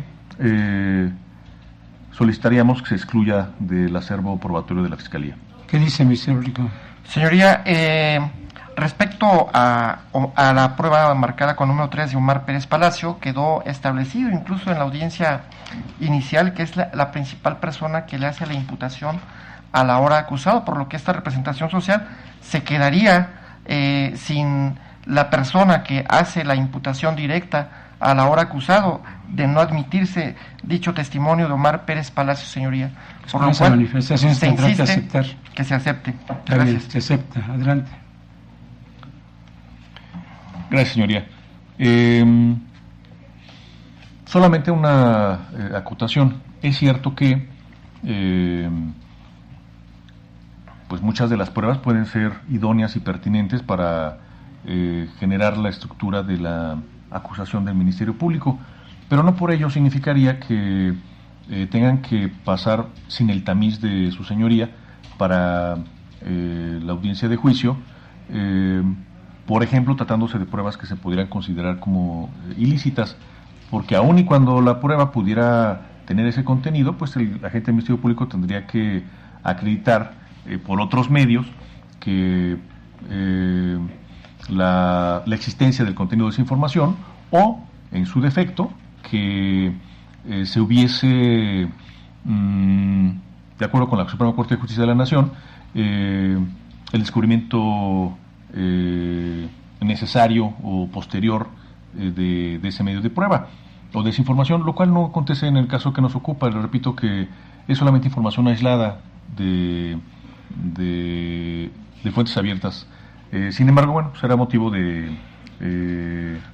solicitaríamos que se excluya del acervo probatorio de la Fiscalía. ¿Qué dice, Ministerio Público? Señoría, respecto a la prueba marcada con número 3 de Omar Pérez Palacio, quedó establecido incluso en la audiencia inicial que es la principal persona que le hace la imputación a la hora acusado, por lo que esta representación social se quedaría sin la persona que hace la imputación directa a la hora acusado, de no admitirse dicho testimonio de Omar Pérez Palacio, señoría. Por lo cual manifestación se tendrá que insiste aceptar. que se acepte. Está bien, Gracias. se acepta. Adelante. Gracias, señoría. Solamente una acotación. Es cierto que pues muchas de las pruebas pueden ser idóneas y pertinentes para generar la estructura de la acusación del Ministerio Público, pero no por ello significaría que tengan que pasar sin el tamiz de su señoría para la audiencia de juicio, por ejemplo, tratándose de pruebas que se pudieran considerar como ilícitas, porque aun y cuando la prueba pudiera tener ese contenido, pues el agente del Ministerio Público tendría que acreditar por otros medios que la existencia del contenido de esa información, o en su defecto que se hubiese, de acuerdo con la Suprema Corte de Justicia de la Nación, el descubrimiento necesario o posterior de ese medio de prueba o de esa información, lo cual no acontece en el caso que nos ocupa. Le repito que es solamente información aislada de fuentes abiertas. Sin embargo, bueno, será motivo de...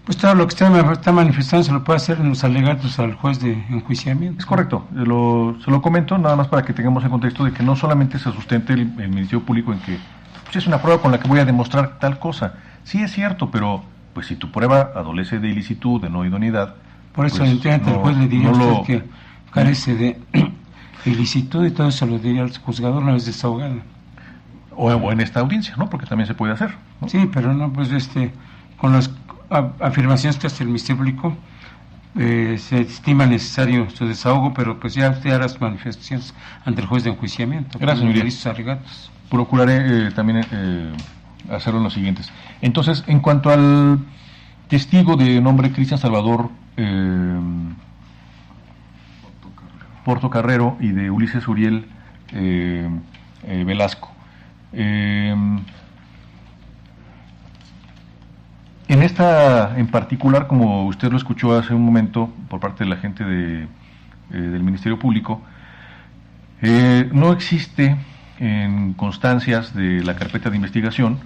Pues todo lo que usted está manifestando se lo puede hacer en los alegatos al juez de enjuiciamiento. Es correcto, se lo comento nada más para que tengamos el contexto de que no solamente se sustente el Ministerio Público en que pues, es una prueba con la que voy a demostrar tal cosa. Sí es cierto, pero pues si tu prueba adolece de ilicitud, de no idoneidad... Por eso pues, ante el juez le diría no a usted que carece de ilicitud, y todo eso lo diría al juzgador una vez desahogado. O en esta audiencia, ¿no? Porque también se puede hacer, ¿no? Sí, pero no, pues con las afirmaciones que hace el Ministerio Público se estima necesario su desahogo, pero pues ya usted hará las manifestaciones ante el juez de enjuiciamiento. Gracias, señoría. Sus alegatos. Procuraré también hacerlo en los siguientes. Entonces, en cuanto al testigo de nombre Cristian Salvador Portocarrero y de Ulises Uriel Velasco, en esta en particular, como usted lo escuchó hace un momento por parte de la gente del Ministerio Público, no existe en constancias de la carpeta de investigación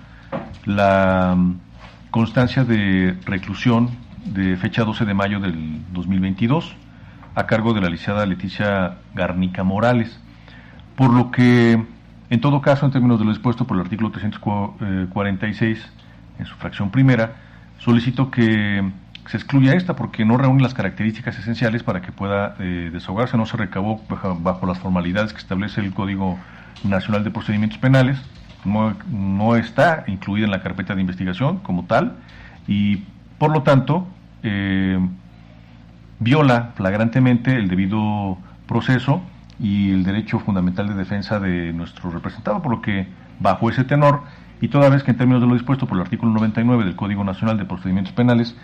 la constancia de reclusión de fecha 12 de mayo del 2022 a cargo de la licenciada Leticia Garnica Morales, por lo que en todo caso, en términos de lo dispuesto por el artículo 346 en su fracción primera, solicito que se excluya esta porque no reúne las características esenciales para que pueda desahogarse. No se recabó bajo las formalidades que establece el Código Nacional de Procedimientos Penales, no está incluida en la carpeta de investigación como tal y por lo tanto viola flagrantemente el debido proceso y el derecho fundamental de defensa de nuestro representado, por lo que bajo ese tenor y toda vez que en términos de lo dispuesto por el artículo 99 del Código Nacional de Procedimientos Penales,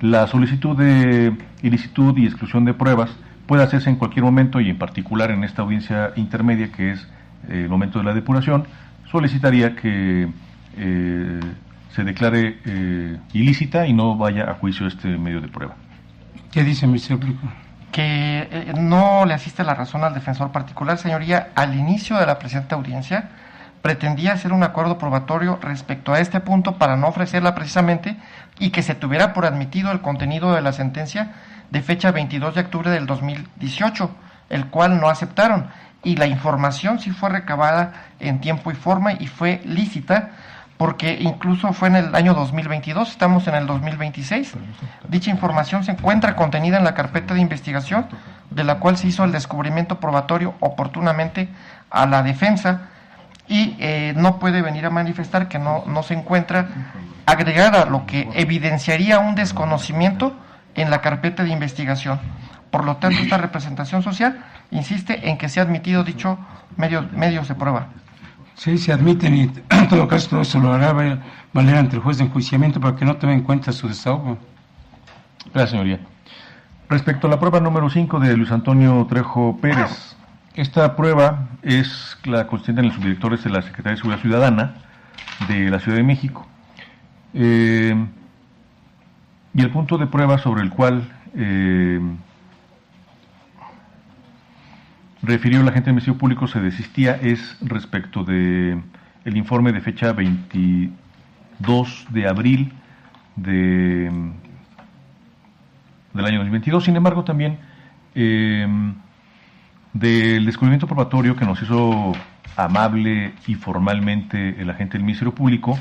la solicitud de ilicitud y exclusión de pruebas puede hacerse en cualquier momento y en particular en esta audiencia intermedia que es el momento de la depuración, solicitaría que se declare ilícita y no vaya a juicio este medio de prueba. ¿Qué dice el Ministerio Público? Que no le asiste la razón al defensor particular, señoría. Al inicio de la presente audiencia pretendía hacer un acuerdo probatorio respecto a este punto para no ofrecerla precisamente y que se tuviera por admitido el contenido de la sentencia de fecha 22 de octubre del 2018, el cual no aceptaron, y la información sí fue recabada en tiempo y forma y fue lícita, porque incluso fue en el año 2022, estamos en el 2026. Dicha información se encuentra contenida en la carpeta de investigación, de la cual se hizo el descubrimiento probatorio oportunamente a la defensa, y no puede venir a manifestar que no se encuentra agregada, lo que evidenciaría un desconocimiento en la carpeta de investigación. Por lo tanto, esta representación social insiste en que se ha admitido dicho medios de prueba. Sí, se admiten y en todo caso todo eso lo hará valer ante el juez de enjuiciamiento para que no tome en cuenta su desahogo. Gracias, señoría. Respecto a la prueba número 5 de Luis Antonio Trejo Pérez, esta prueba es la consistente en los subdirectores de la Secretaría de Seguridad Ciudadana de la Ciudad de México. Y el punto de prueba sobre el cual refirió la agente del Ministerio Público se desistía es respecto de el informe de fecha 22 de abril del año 2022. Sin embargo, también del descubrimiento probatorio que nos hizo amable y formalmente el agente del Ministerio Público,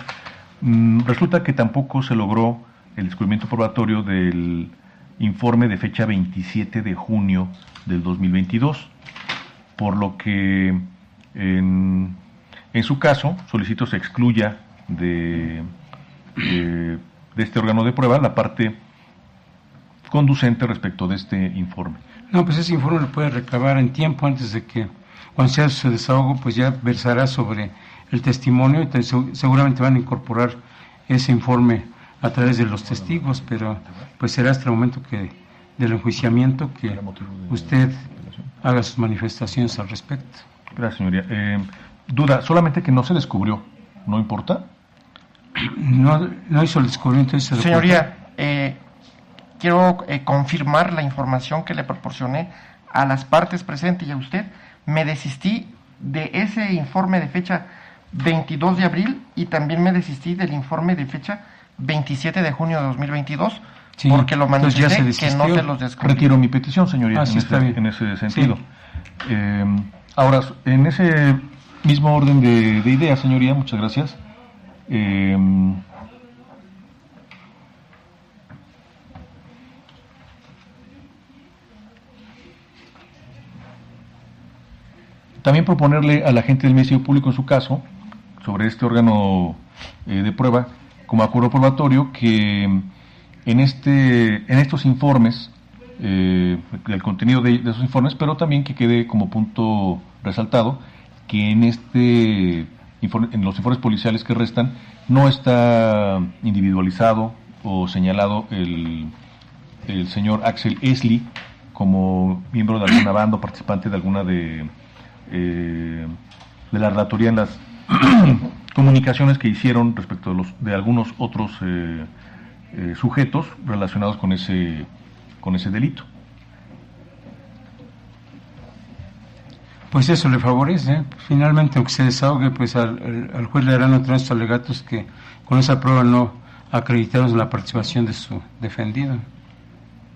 resulta que tampoco se logró el descubrimiento probatorio del informe de fecha 27 de junio del 2022, por lo que en su caso solicito se excluya de este órgano de prueba la parte conducente respecto de este informe. No, pues ese informe lo puede recabar en tiempo antes de que, cuando sea su desahogo, pues ya versará sobre el testimonio y seguramente van a incorporar ese informe a través de los testigos, pero pues será hasta el momento del enjuiciamiento que usted haga sus manifestaciones al respecto. Gracias, señoría. Duda, solamente que no se descubrió, ¿no importa? No hizo el descubrimiento. Señoría, quiero confirmar la información que le proporcioné a las partes presentes y a usted. Me desistí de ese informe de fecha 22 de abril y también me desistí del informe de fecha 27 de junio de Sí, porque lo manifesté que no se los descubrí. Retiro mi petición, señoría, sí, en ese sentido. Sí. Ahora, en ese mismo orden de ideas, señoría, muchas gracias. También proponerle a la gente del Ministerio Público, en su caso, sobre este órgano de prueba, como acuerdo probatorio, que en estos informes, el contenido de esos informes, pero también que quede como punto resaltado que en los informes policiales que restan no está individualizado o señalado el señor Axel Esli como miembro de alguna banda o participante de alguna de la relatoría en las comunicaciones que hicieron respecto de algunos otros sujetos relacionados con ese delito. Pues eso le favorece. Finalmente, aunque se desahogue, pues al juez le darán otros estos alegatos que con esa prueba no acreditaron la participación de su defendido.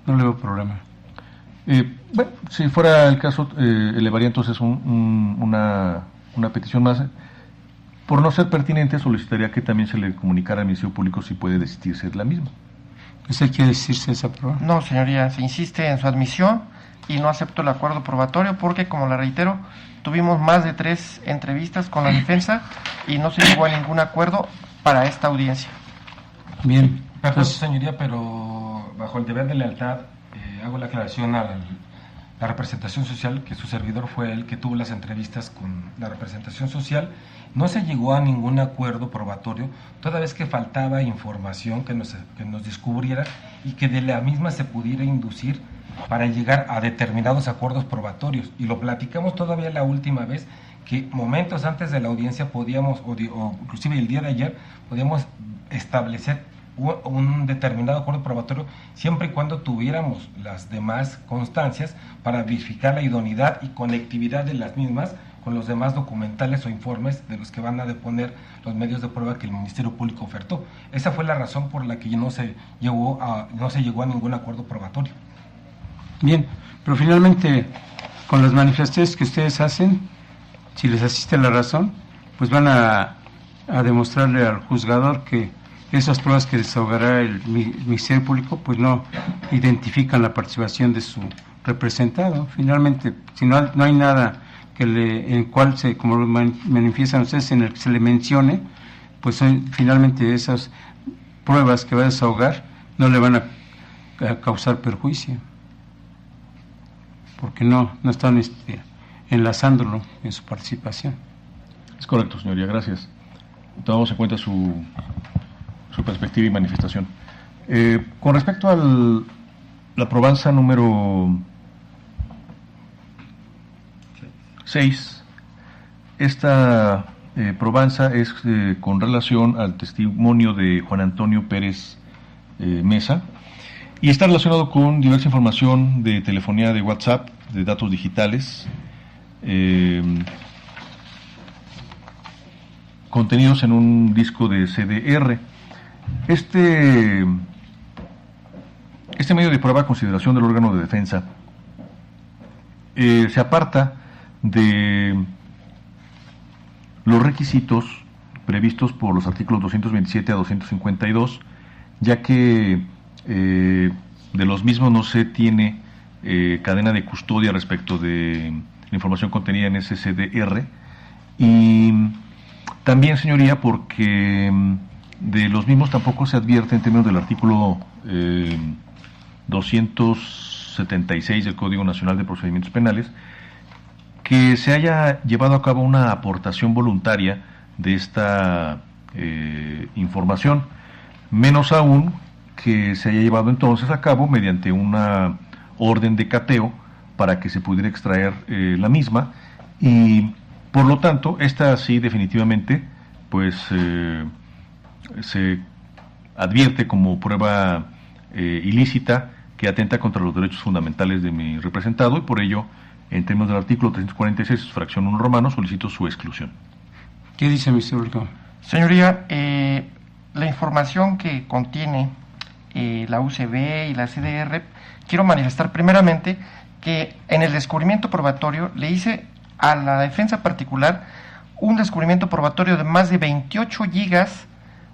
No le veo problema. Bueno, si fuera el caso, elevaría entonces una petición más. Por no ser pertinente, solicitaría que también se le comunicara al Ministerio Público si puede desistirse de la misma. ¿Usted quiere desistirse de esa prueba? No, señoría, se insiste en su admisión, y no acepto el acuerdo probatorio porque, como la reitero, tuvimos más de 3 entrevistas con la defensa y no se llegó a ningún acuerdo para esta audiencia. Bien. Perdón, señoría, pero bajo el deber de lealtad hago la aclaración a la representación social, que su servidor fue el que tuvo las entrevistas con la representación social. No se llegó a ningún acuerdo probatorio, toda vez que faltaba información que nos descubriera y que de la misma se pudiera inducir para llegar a determinados acuerdos probatorios. Y lo platicamos todavía la última vez, que momentos antes de la audiencia podíamos, o inclusive el día de ayer, podíamos establecer un determinado acuerdo probatorio siempre y cuando tuviéramos las demás constancias para verificar la idoneidad y conectividad de las mismas con los demás documentales o informes de los que van a deponer los medios de prueba que el Ministerio Público ofertó. Esa fue la razón por la que no se llegó a ningún acuerdo probatorio. Bien, pero finalmente, con las manifestaciones que ustedes hacen, si les asiste la razón, pues van a demostrarle al juzgador que esas pruebas que desahogará el Ministerio Público pues no identifican la participación de su representado. Finalmente, si no hay nada en cual se, como lo manifiestan ustedes, en el que se le mencione, pues finalmente esas pruebas que va a desahogar no le van a causar perjuicio, porque no están enlazándolo en su participación. Es correcto, señoría, gracias. Tomamos en cuenta su perspectiva y manifestación. Con respecto a la probanza número 6, esta probanza es con relación al testimonio de Juan Antonio Pérez Mesa y está relacionado con diversa información de telefonía de WhatsApp, de datos digitales, contenidos en un disco de CDR. Este medio de prueba a consideración del órgano de defensa se aparta de los requisitos previstos por los artículos 227 a 252, ya que de los mismos no se tiene cadena de custodia respecto de la información contenida en ese CDR, y también, señoría, porque de los mismos tampoco se advierte en términos del artículo 276 del Código Nacional de Procedimientos Penales que se haya llevado a cabo una aportación voluntaria de esta información, menos aún que se haya llevado entonces a cabo mediante una orden de cateo para que se pudiera extraer la misma, y por lo tanto esta sí definitivamente pues se advierte como prueba ilícita que atenta contra los derechos fundamentales de mi representado, y por ello, en términos del artículo 346, fracción 1 romano, solicito su exclusión. ¿Qué dice, Mr. Urco? Señoría, la información que contiene la UCB y la CDR, quiero manifestar primeramente que en el descubrimiento probatorio le hice a la defensa particular un descubrimiento probatorio de más de 28 gigas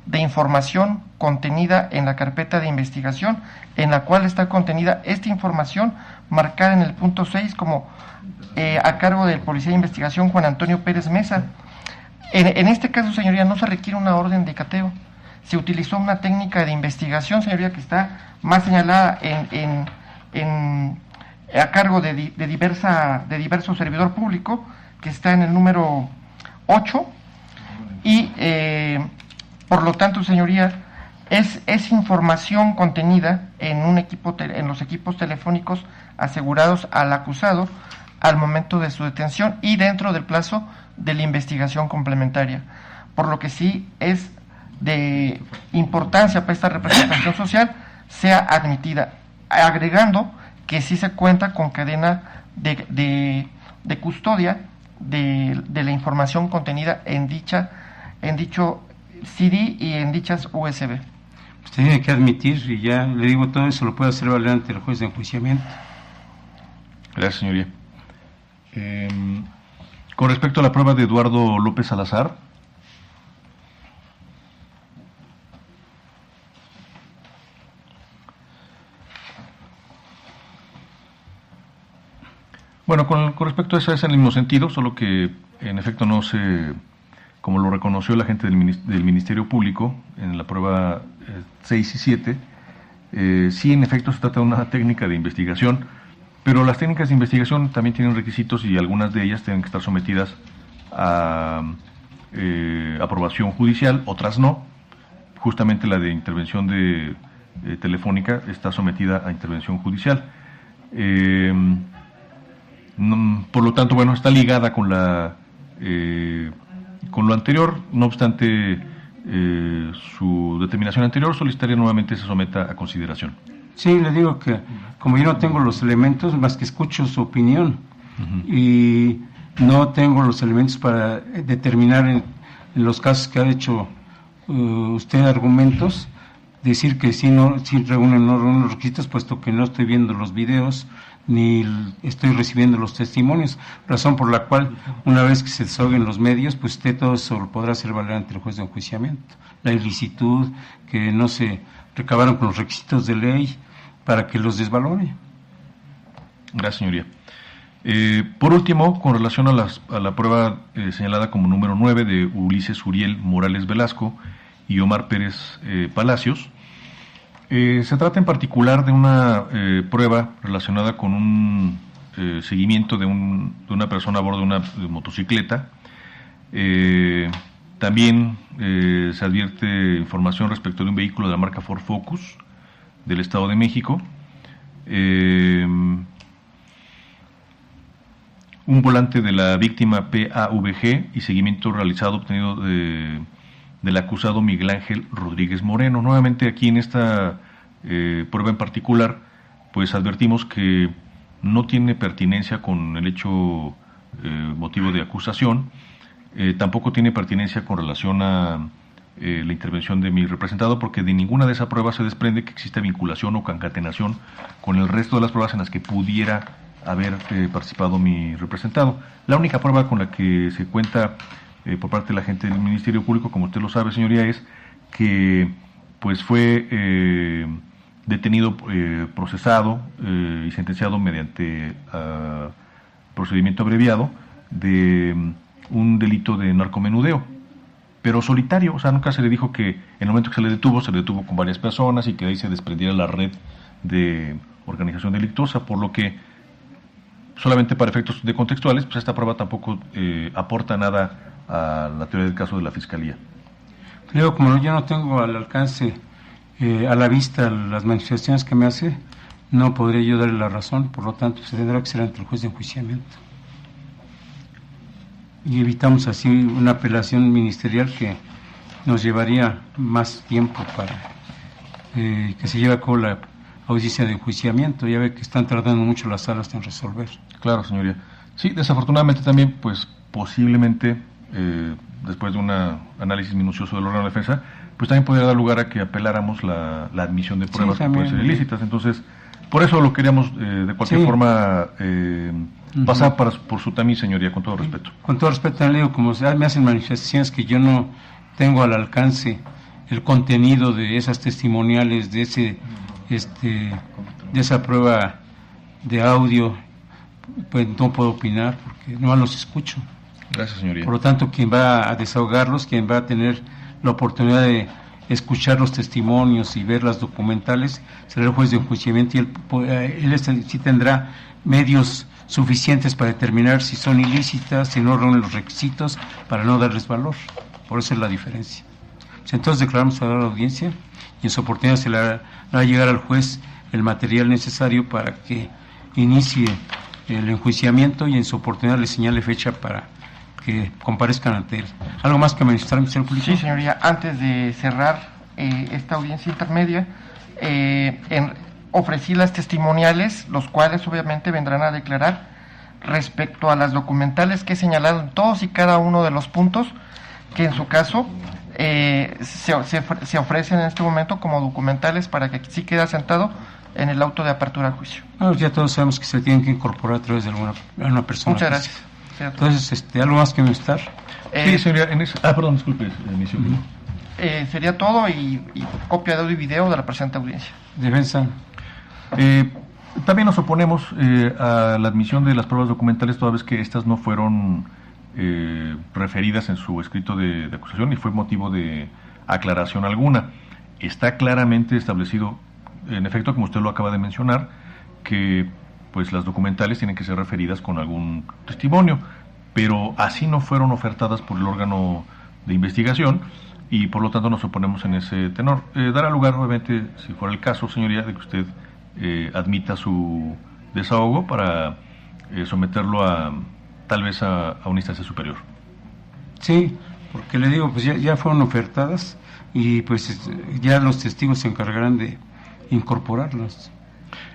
de información contenida en la carpeta de investigación, en la cual está contenida esta información marcada en el punto 6 como a cargo del policía de investigación Juan Antonio Pérez Mesa. En este caso, señoría, no se requiere una orden de cateo. Se utilizó una técnica de investigación, señoría, que está más señalada a cargo de diverso servidor público, que está en el número 8, y por lo tanto, señoría, es información contenida en los equipos telefónicos asegurados al acusado al momento de su detención y dentro del plazo de la investigación complementaria, por lo que sí es de importancia para esta representación social sea admitida, agregando que sí se cuenta con cadena de custodia de la información contenida en dicho CD y en dichas USB. Usted tiene que admitir, y ya le digo, todo eso lo puede hacer valer ante el juez de enjuiciamiento. Gracias, señoría. Con respecto a la prueba de Eduardo López Salazar, Bueno, con respecto a eso es en el mismo sentido, solo que en efecto no se, como lo reconoció la gente del Ministerio Público en la prueba 6 y 7, sí en efecto se trata de una técnica de investigación, pero las técnicas de investigación también tienen requisitos y algunas de ellas tienen que estar sometidas a aprobación judicial, otras no. Justamente la de intervención telefónica está sometida a intervención judicial. Por lo tanto, bueno, está ligada con lo anterior. No obstante, su determinación anterior solicitaría nuevamente se someta a consideración. Sí, le digo que como yo no tengo los elementos, más que escucho su opinión, y no tengo los elementos para determinar en los casos que ha hecho usted argumentos, decir que sí reúnen o no reúnen los requisitos, puesto que no estoy viendo los videos ni estoy recibiendo los testimonios, razón por la cual una vez que se desahoguen los medios, pues usted todo eso lo podrá hacer valer ante el juez de enjuiciamiento, la ilicitud, que no se recabaron con los requisitos de ley para que los desvalore. Gracias, señoría. Por último, con relación a la prueba señalada como número 9 de Ulises Uriel Morales Velasco y Omar Pérez Palacios, se trata en particular de una prueba relacionada con un seguimiento de una persona a bordo de una motocicleta. También se advierte información respecto de un vehículo de la marca Ford Focus del Estado de México. Un volante de la víctima PAVG y seguimiento realizado obtenido del acusado Miguel Ángel Rodríguez Moreno. Nuevamente aquí en esta prueba en particular, pues advertimos que no tiene pertinencia con el hecho motivo de acusación, tampoco tiene pertinencia con relación a la intervención de mi representado, porque de ninguna de esas pruebas se desprende que exista vinculación o concatenación con el resto de las pruebas en las que pudiera haber participado mi representado. La única prueba con la que se cuenta por parte de la gente del Ministerio Público, como usted lo sabe, señoría, es que pues fue detenido, procesado y sentenciado mediante procedimiento abreviado de un delito de narcomenudeo, pero solitario. O sea, nunca se le dijo que en el momento que se le detuvo con varias personas y que de ahí se desprendiera la red de organización delictuosa, por lo que solamente para efectos de contextuales, pues esta prueba tampoco aporta nada a la teoría del caso de la Fiscalía. Luego, como yo no tengo al alcance, a la vista, las manifestaciones que me hace, no podría yo darle la razón, por lo tanto se tendrá que ser ante el juez de enjuiciamiento. Y evitamos así una apelación ministerial que nos llevaría más tiempo para que se lleve a cabo la audiencia de enjuiciamiento. Ya ve que están tardando mucho las salas en resolver. Claro, señoría. Sí, desafortunadamente también, pues posiblemente, después de un análisis minucioso del órgano de defensa, pues también podría dar lugar a que apeláramos la admisión de pruebas que pueden ser ilícitas. Entonces, por eso lo queríamos de cualquier forma pasar por su tamiz, señoría, con todo respeto. Con todo respeto, le digo, como me hacen manifestaciones que yo no tengo al alcance el contenido de esas testimoniales, de esa prueba de audio, pues no puedo opinar porque no los escucho. Gracias, señoría. Por lo tanto, quien va a desahogarlos, quien va a tener la oportunidad de escuchar los testimonios y ver las documentales, será el juez de enjuiciamiento, y él sí tendrá medios suficientes para determinar si son ilícitas, si no reúnen los requisitos, para no darles valor. Por eso es la diferencia. Entonces declaramos a la audiencia y en su oportunidad se le hará llegar al juez el material necesario para que inicie el enjuiciamiento, y en su oportunidad le señale fecha para que comparezcan ante él. ¿Algo más que manifestar, Ministerio Público? Sí, señoría. Antes de cerrar esta audiencia intermedia, ofrecí las testimoniales, los cuales obviamente vendrán a declarar respecto a las documentales que he señalado en todos y cada uno de los puntos que en su caso se ofrecen en este momento como documentales para que sí quede asentado en el auto de apertura al juicio. Ya todos sabemos que se tienen que incorporar a través de alguna persona. Muchas gracias. Entonces, ¿algo más que manifestar? Sí, señoría. Perdón, disculpe, sería todo, y copia de audio y video de la presente audiencia. Defensa. También nos oponemos a la admisión de las pruebas documentales toda vez que estas no fueron referidas en su escrito de acusación y fue motivo de aclaración alguna. Está claramente establecido, en efecto, como usted lo acaba de mencionar, que pues las documentales tienen que ser referidas con algún testimonio, pero así no fueron ofertadas por el órgano de investigación y por lo tanto nos oponemos en ese tenor. Dará lugar, obviamente, si fuera el caso, señoría, de que usted admita su desahogo para someterlo tal vez a una instancia superior. Sí, porque le digo, pues ya fueron ofertadas y pues ya los testigos se encargarán de incorporarlas.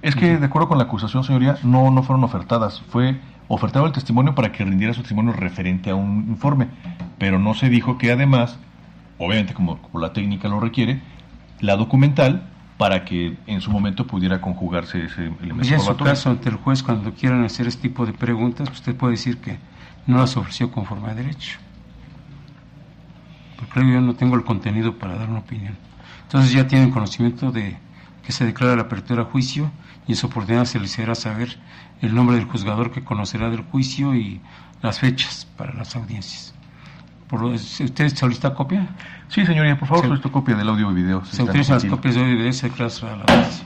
Es que, de acuerdo con la acusación, señoría, no fueron ofertadas. Fue ofertado el testimonio para que rindiera su testimonio referente a un informe, pero no se dijo que además, obviamente como la técnica lo requiere, la documental para que en su momento pudiera conjugarse ese elemento. Pues ya en su probatorio. caso, ante el juez, cuando quieran hacer este tipo de preguntas, usted puede decir que no las ofreció conforme a derecho. Porque yo no tengo el contenido para dar una opinión. Entonces ya tienen conocimiento de que se declara la apertura a juicio y en su oportunidad se les hará saber el nombre del juzgador que conocerá del juicio y las fechas para las audiencias. ¿Usted solicita copia? Sí, señoría, por favor, Sí. solicito copia del audio y video. Se utilizan las copias de audio y video y se declara la audiencia.